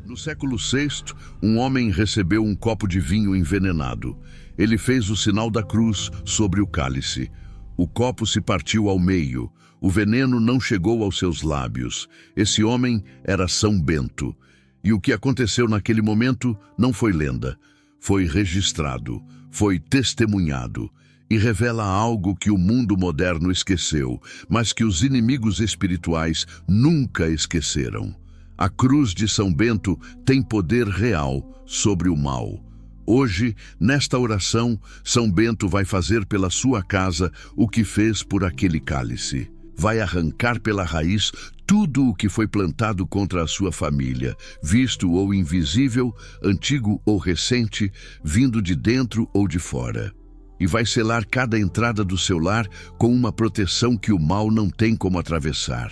No século VI, um homem recebeu um copo de vinho envenenado. Ele fez o sinal da cruz sobre o cálice. O copo se partiu ao meio. O veneno não chegou aos seus lábios. Esse homem era São Bento. E o que aconteceu naquele momento não foi lenda. Foi registrado, foi testemunhado. E revela algo que o mundo moderno esqueceu, mas que os inimigos espirituais nunca esqueceram. A cruz de São Bento tem poder real sobre o mal. Hoje, nesta oração, São Bento vai fazer pela sua casa o que fez por aquele cálice. Vai arrancar pela raiz tudo o que foi plantado contra a sua família, visto ou invisível, antigo ou recente, vindo de dentro ou de fora. E vai selar cada entrada do seu lar com uma proteção que o mal não tem como atravessar.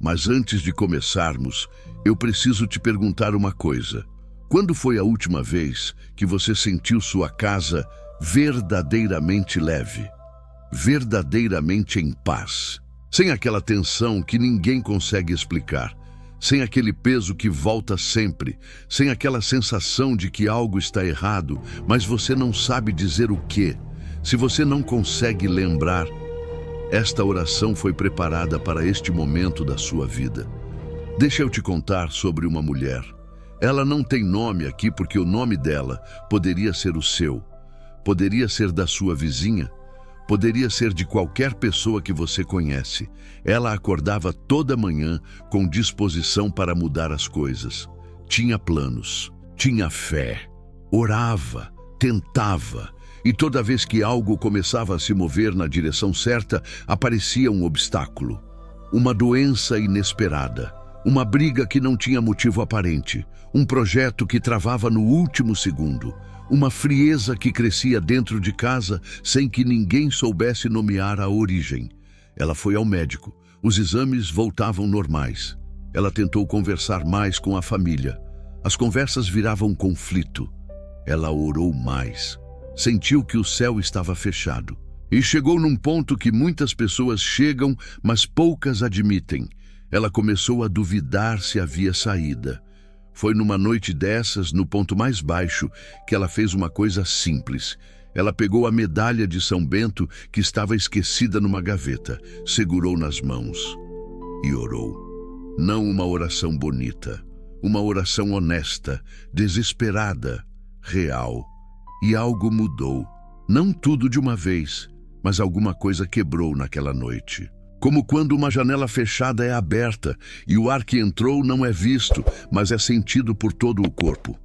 Mas antes de começarmos, eu preciso te perguntar uma coisa. Quando foi a última vez que você sentiu sua casa verdadeiramente leve? Verdadeiramente em paz? Sem aquela tensão que ninguém consegue explicar? Sem aquele peso que volta sempre? Sem aquela sensação de que algo está errado, mas você não sabe dizer o quê? Se você não consegue lembrar, esta oração foi preparada para este momento da sua vida. Deixa eu te contar sobre uma mulher. Ela não tem nome aqui porque o nome dela poderia ser o seu, poderia ser da sua vizinha, poderia ser de qualquer pessoa que você conhece. Ela acordava toda manhã com disposição para mudar as coisas. Tinha planos, tinha fé, orava, tentava. E toda vez que algo começava a se mover na direção certa, aparecia um obstáculo. Uma doença inesperada, uma briga que não tinha motivo aparente, um projeto que travava no último segundo, uma frieza que crescia dentro de casa sem que ninguém soubesse nomear a origem. Ela foi ao médico. Os exames voltavam normais. Ela tentou conversar mais com a família. As conversas viravam conflito. Ela orou mais. Sentiu que o céu estava fechado. E chegou num ponto que muitas pessoas chegam, mas poucas admitem. Ela começou a duvidar se havia saída. Foi numa noite dessas, no ponto mais baixo, que ela fez uma coisa simples. Ela pegou a medalha de São Bento, que estava esquecida numa gaveta, segurou nas mãos e orou. Não uma oração bonita, uma oração honesta, desesperada, real. E algo mudou. Não tudo de uma vez, mas alguma coisa quebrou naquela noite. Como quando uma janela fechada é aberta e o ar que entrou não é visto, mas é sentido por todo o corpo.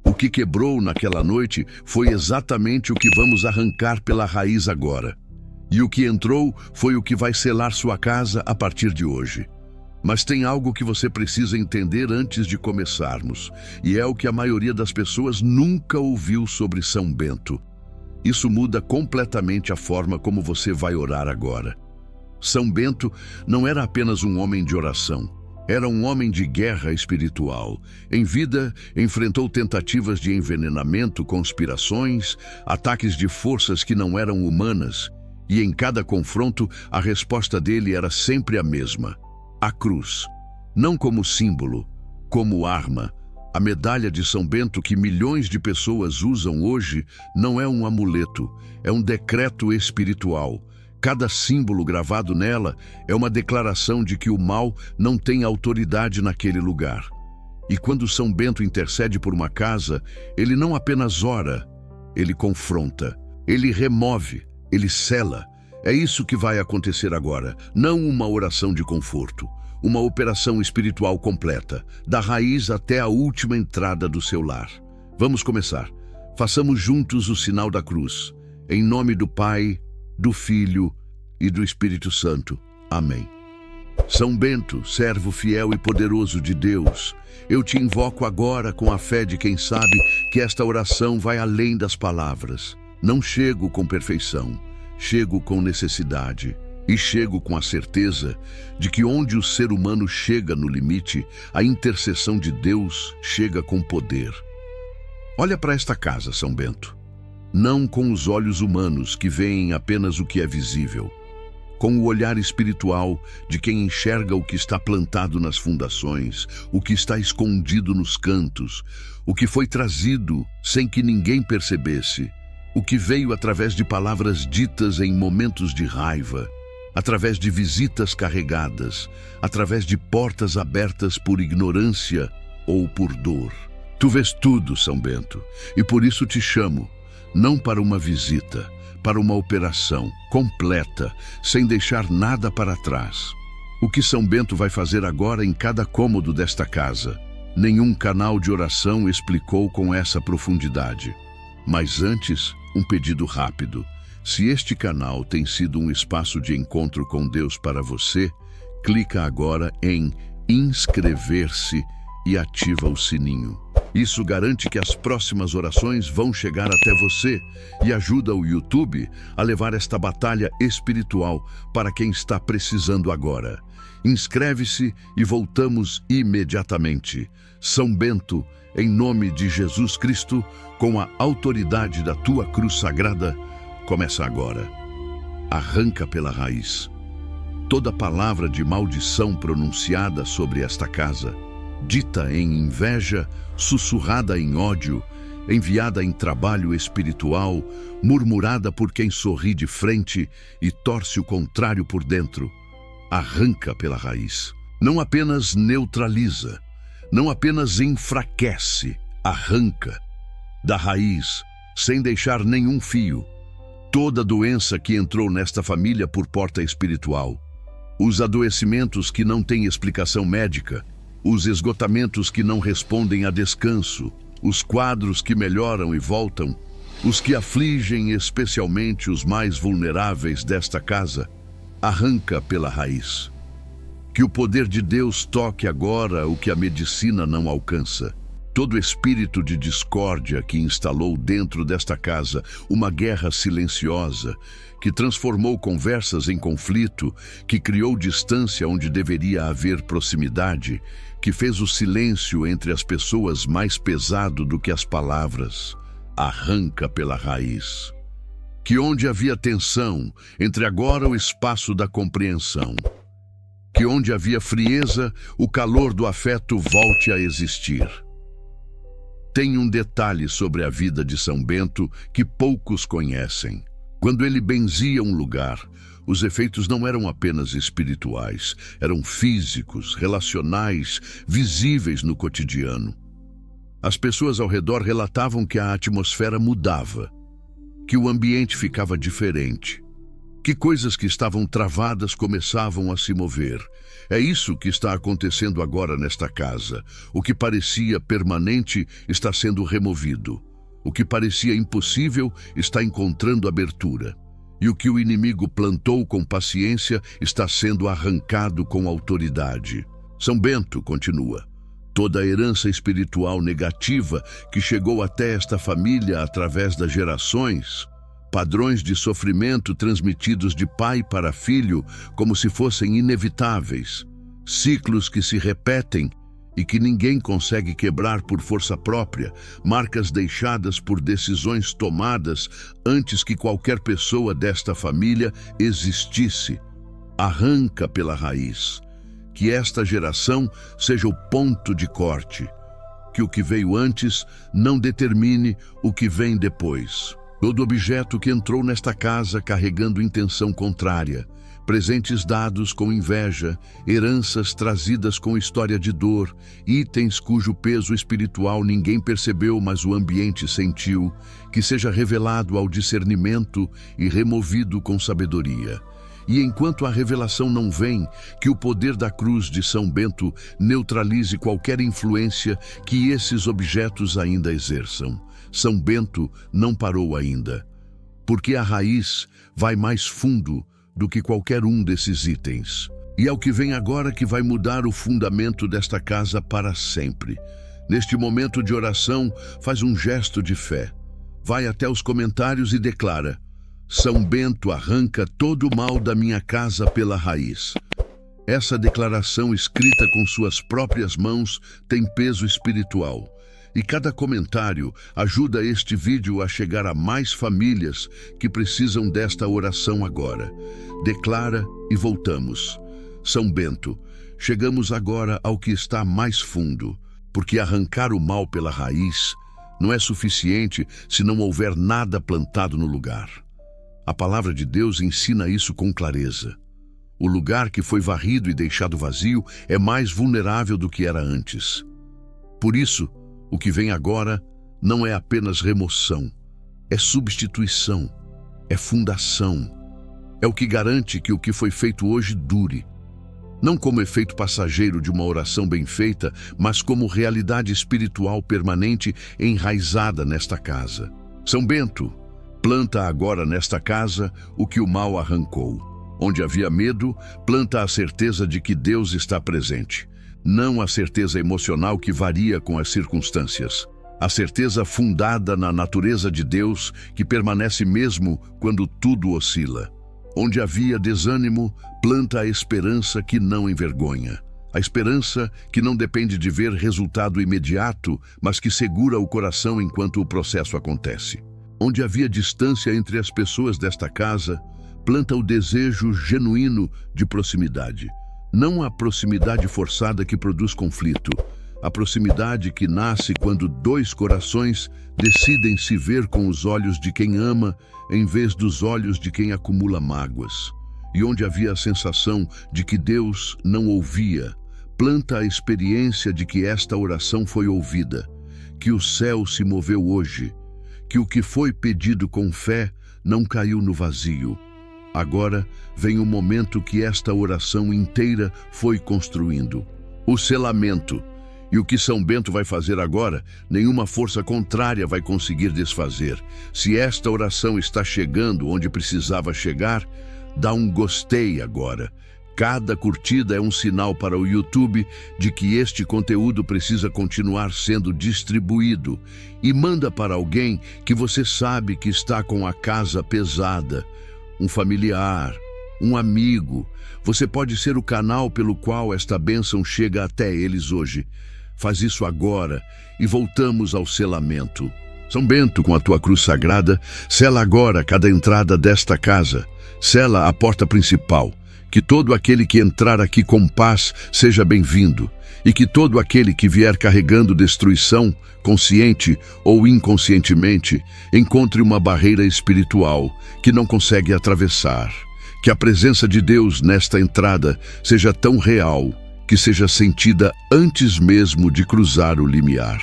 O que quebrou naquela noite foi exatamente o que vamos arrancar pela raiz agora. E o que entrou foi o que vai selar sua casa a partir de hoje. Mas tem algo que você precisa entender antes de começarmos, e é o que a maioria das pessoas nunca ouviu sobre São Bento. Isso muda completamente a forma como você vai orar agora. São Bento não era apenas um homem de oração, era um homem de guerra espiritual. Em vida, enfrentou tentativas de envenenamento, conspirações, ataques de forças que não eram humanas, e em cada confronto, a resposta dele era sempre a mesma. A cruz, não como símbolo, como arma. A medalha de São Bento que milhões de pessoas usam hoje não é um amuleto, é um decreto espiritual. Cada símbolo gravado nela é uma declaração de que o mal não tem autoridade naquele lugar. E quando São Bento intercede por uma casa, ele não apenas ora, ele confronta, ele remove, ele sela. É isso que vai acontecer agora, não uma oração de conforto, uma operação espiritual completa, da raiz até a última entrada do seu lar. Vamos começar. Façamos juntos o sinal da cruz, em nome do Pai, do Filho e do Espírito Santo. Amém. São Bento, servo fiel e poderoso de Deus, eu te invoco agora com a fé de quem sabe que esta oração vai além das palavras. Não chego com perfeição, chego com necessidade e chego com a certeza de que onde o ser humano chega no limite, a intercessão de Deus chega com poder. Olha para esta casa, São Bento. Não com os olhos humanos que veem apenas o que é visível. com o olhar espiritual de quem enxerga o que está plantado nas fundações, o que está escondido nos cantos, o que foi trazido sem que ninguém percebesse, o que veio através de palavras ditas em momentos de raiva, através de visitas carregadas, através de portas abertas por ignorância ou por dor. Tu vês tudo, São Bento, e por isso te chamo, não para uma visita, para uma operação completa, sem deixar nada para trás. O que São Bento vai fazer agora em cada cômodo desta casa? Nenhum canal de oração explicou com essa profundidade. Mas antes, um pedido rápido. Se este canal tem sido um espaço de encontro com Deus para você, clica agora em inscrever-se e ativa o sininho. Isso garante que as próximas orações vão chegar até você e ajuda o YouTube a levar esta batalha espiritual para quem está precisando agora. Inscreve-se e voltamos imediatamente. São Bento, em nome de Jesus Cristo, com a autoridade da tua cruz sagrada, começa agora. Arranca pela raiz toda palavra de maldição pronunciada sobre esta casa, dita em inveja, sussurrada em ódio, enviada em trabalho espiritual, murmurada por quem sorri de frente e torce o contrário por dentro. Arranca pela raiz. Não apenas neutraliza, não apenas enfraquece, arranca da raiz, sem deixar nenhum fio, toda doença que entrou nesta família por porta espiritual, os adoecimentos que não têm explicação médica, os esgotamentos que não respondem a descanso, os quadros que melhoram e voltam, os que afligem especialmente os mais vulneráveis desta casa, arranca pela raiz. Que o poder de Deus toque agora o que a medicina não alcança. Todo espírito de discórdia que instalou dentro desta casa uma guerra silenciosa, que transformou conversas em conflito, que criou distância onde deveria haver proximidade, que fez o silêncio entre as pessoas mais pesado do que as palavras, arranca pela raiz. Que onde havia tensão, entre agora o espaço da compreensão. Que onde havia frieza, o calor do afeto volte a existir. Tem um detalhe sobre a vida de São Bento que poucos conhecem. Quando ele benzia um lugar, os efeitos não eram apenas espirituais, eram físicos, relacionais, visíveis no cotidiano. As pessoas ao redor relatavam que a atmosfera mudava, que o ambiente ficava diferente, que coisas que estavam travadas começavam a se mover. É isso que está acontecendo agora nesta casa. O que parecia permanente está sendo removido. O que parecia impossível está encontrando abertura. E o que o inimigo plantou com paciência está sendo arrancado com autoridade. São Bento continua. Toda a herança espiritual negativa que chegou até esta família através das gerações, padrões de sofrimento transmitidos de pai para filho como se fossem inevitáveis, ciclos que se repetem e que ninguém consegue quebrar por força própria, marcas deixadas por decisões tomadas antes que qualquer pessoa desta família existisse. Arranca pela raiz. Que esta geração seja o ponto de corte, que o que veio antes não determine o que vem depois. Todo objeto que entrou nesta casa carregando intenção contrária, presentes dados com inveja, heranças trazidas com história de dor, itens cujo peso espiritual ninguém percebeu, mas o ambiente sentiu, que seja revelado ao discernimento e removido com sabedoria. E enquanto a revelação não vem, que o poder da cruz de São Bento neutralize qualquer influência que esses objetos ainda exerçam. São Bento não parou ainda, porque a raiz vai mais fundo do que qualquer um desses itens. E é o que vem agora que vai mudar o fundamento desta casa para sempre. Neste momento de oração, faz um gesto de fé. Vai até os comentários e declara: São Bento arranca todo o mal da minha casa pela raiz. Essa declaração escrita com suas próprias mãos tem peso espiritual. e cada comentário ajuda este vídeo a chegar a mais famílias que precisam desta oração agora. Declara e voltamos. São Bento, chegamos agora ao que está mais fundo, porque arrancar o mal pela raiz não é suficiente se não houver nada plantado no lugar. A palavra de Deus ensina isso com clareza. O lugar que foi varrido e deixado vazio é mais vulnerável do que era antes. Por isso, o que vem agora não é apenas remoção, é substituição, é fundação. É o que garante que o que foi feito hoje dure. Não como efeito passageiro de uma oração bem feita, mas como realidade espiritual permanente enraizada nesta casa. São Bento, planta agora nesta casa o que o mal arrancou. Onde havia medo, planta a certeza de que Deus está presente. Não a certeza emocional que varia com as circunstâncias. A certeza fundada na natureza de Deus que permanece mesmo quando tudo oscila. Onde havia desânimo, planta a esperança que não envergonha. A esperança que não depende de ver resultado imediato, mas que segura o coração enquanto o processo acontece. Onde havia distância entre as pessoas desta casa, planta o desejo genuíno de proximidade. Não a proximidade forçada que produz conflito, a proximidade que nasce quando dois corações decidem se ver com os olhos de quem ama, em vez dos olhos de quem acumula mágoas. E onde havia a sensação de que Deus não ouvia, planta a experiência de que esta oração foi ouvida, que o céu se moveu hoje, que o que foi pedido com fé não caiu no vazio. Agora vem o momento que esta oração inteira foi construindo. O selamento. E o que São Bento vai fazer agora, nenhuma força contrária vai conseguir desfazer. Se esta oração está chegando onde precisava chegar, dá um gostei agora. Cada curtida é um sinal para o YouTube de que este conteúdo precisa continuar sendo distribuído. E manda para alguém que você sabe que está com a casa pesada, um familiar, um amigo. Você pode ser o canal pelo qual esta bênção chega até eles hoje. Faz isso agora e voltamos ao selamento. São Bento, com a tua cruz sagrada, sela agora cada entrada desta casa. Sela a porta principal. Que todo aquele que entrar aqui com paz seja bem-vindo. E que todo aquele que vier carregando destruição, consciente ou inconscientemente, encontre uma barreira espiritual que não consegue atravessar. Que a presença de Deus nesta entrada seja tão real que seja sentida antes mesmo de cruzar o limiar.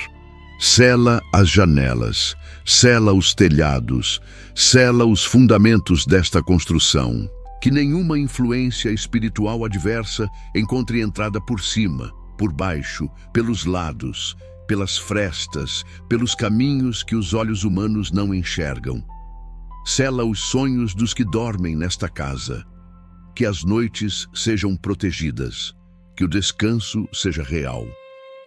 Sela as janelas, sela os telhados, sela os fundamentos desta construção. Que nenhuma influência espiritual adversa encontre entrada por cima, por baixo, pelos lados, pelas frestas, pelos caminhos que os olhos humanos não enxergam. Sela os sonhos dos que dormem nesta casa. Que as noites sejam protegidas. Que o descanso seja real.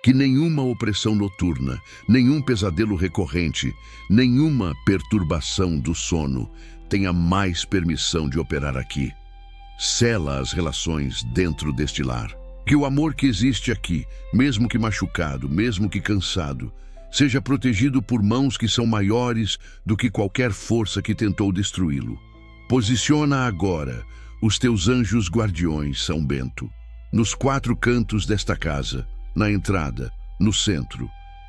Que nenhuma opressão noturna, nenhum pesadelo recorrente, nenhuma perturbação do sono tenha mais permissão de operar aqui. Sela as relações dentro deste lar. Que o amor que existe aqui, mesmo que machucado, mesmo que cansado, seja protegido por mãos que são maiores do que qualquer força que tentou destruí-lo. Posiciona agora os teus anjos guardiões, São Bento, nos 4 cantos desta casa, na entrada, no centro,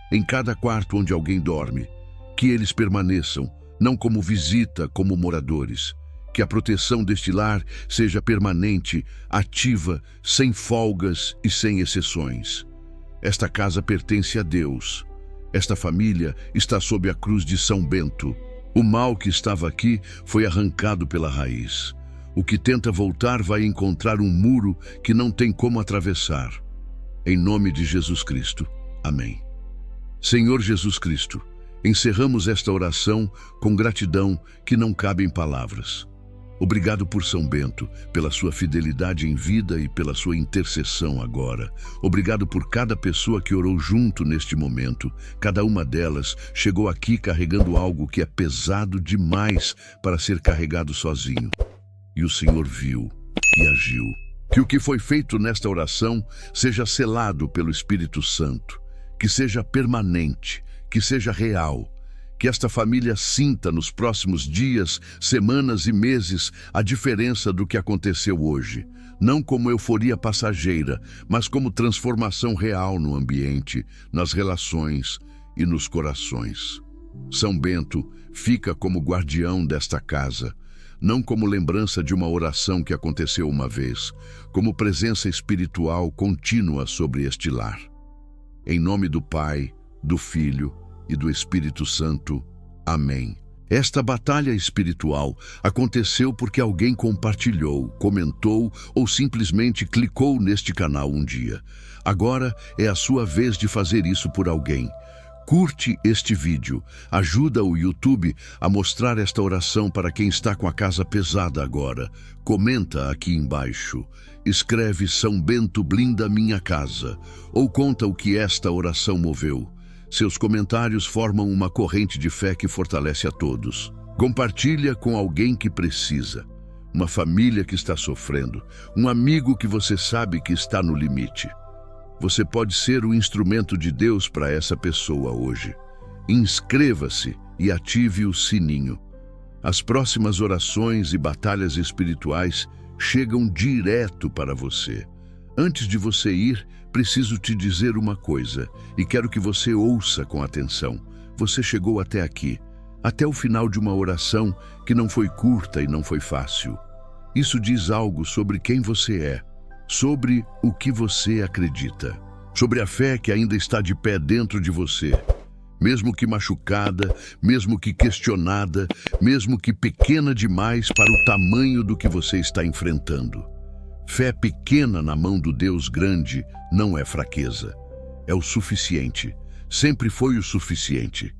em cada quarto onde alguém dorme. Que eles permaneçam, não como visita, como moradores. Que a proteção deste lar seja permanente, ativa, sem folgas e sem exceções. Esta casa pertence a Deus. Esta família está sob a cruz de São Bento. O mal que estava aqui foi arrancado pela raiz. O que tenta voltar vai encontrar um muro que não tem como atravessar. Em nome de Jesus Cristo. Amém. Senhor Jesus Cristo, encerramos esta oração com gratidão que não cabe em palavras. Obrigado por São Bento, pela sua fidelidade em vida e pela sua intercessão agora. Obrigado por cada pessoa que orou junto neste momento. Cada uma delas chegou aqui carregando algo que é pesado demais para ser carregado sozinho. E o Senhor viu e agiu. Que o que foi feito nesta oração seja selado pelo Espírito Santo. que seja permanente, que seja real. Que esta família sinta nos próximos dias, semanas e meses a diferença do que aconteceu hoje. Não como euforia passageira, mas como transformação real no ambiente, nas relações e nos corações. São Bento fica como guardião desta casa, não como lembrança de uma oração que aconteceu uma vez, como presença espiritual contínua sobre este lar. Em nome do Pai, do Filho e do Espírito Santo. Amém. Esta batalha espiritual aconteceu porque alguém compartilhou, comentou ou simplesmente clicou neste canal um dia. Agora é a sua vez de fazer isso por alguém. Curte este vídeo, ajuda o YouTube a mostrar esta oração para quem está com a casa pesada agora. Comenta aqui embaixo, escreve São Bento blinda minha casa, ou conta o que esta oração moveu. Seus comentários formam uma corrente de fé que fortalece a todos. Compartilha com alguém que precisa, uma família que está sofrendo, um amigo que você sabe que está no limite. Você pode ser o instrumento de Deus para essa pessoa hoje. Inscreva-se e ative o sininho. As próximas orações e batalhas espirituais chegam direto para você. Antes de você ir, preciso te dizer uma coisa, e quero que você ouça com atenção. Você chegou até aqui, até o final de uma oração que não foi curta e não foi fácil. Isso diz algo sobre quem você é, sobre o que você acredita, sobre a fé que ainda está de pé dentro de você. Mesmo que machucada, mesmo que questionada, mesmo que pequena demais para o tamanho do que você está enfrentando. Fé pequena na mão do Deus grande não é fraqueza. É o suficiente. Sempre foi o suficiente.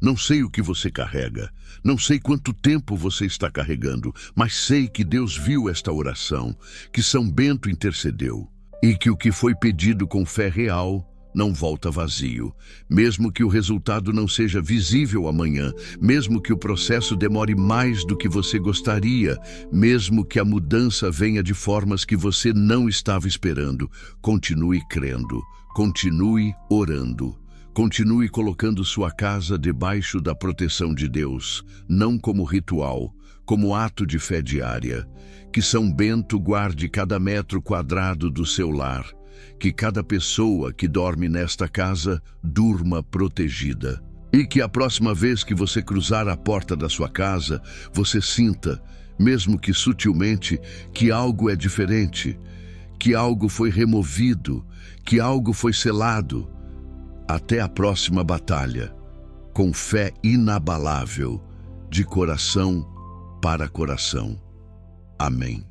Não sei o que você carrega. Não sei quanto tempo você está carregando. Mas sei que Deus viu esta oração, que São Bento intercedeu. E que o que foi pedido com fé real não volta vazio. Mesmo que o resultado não seja visível amanhã, mesmo que o processo demore mais do que você gostaria, mesmo que a mudança venha de formas que você não estava esperando, continue crendo, continue orando. Continue colocando sua casa debaixo da proteção de Deus, não como ritual, como ato de fé diária. Que São Bento guarde cada metro quadrado do seu lar. Que cada pessoa que dorme nesta casa durma protegida. E que a próxima vez que você cruzar a porta da sua casa, você sinta, mesmo que sutilmente, que algo é diferente, que algo foi removido, que algo foi selado. Até a próxima batalha, com fé inabalável, de coração para coração. Amém.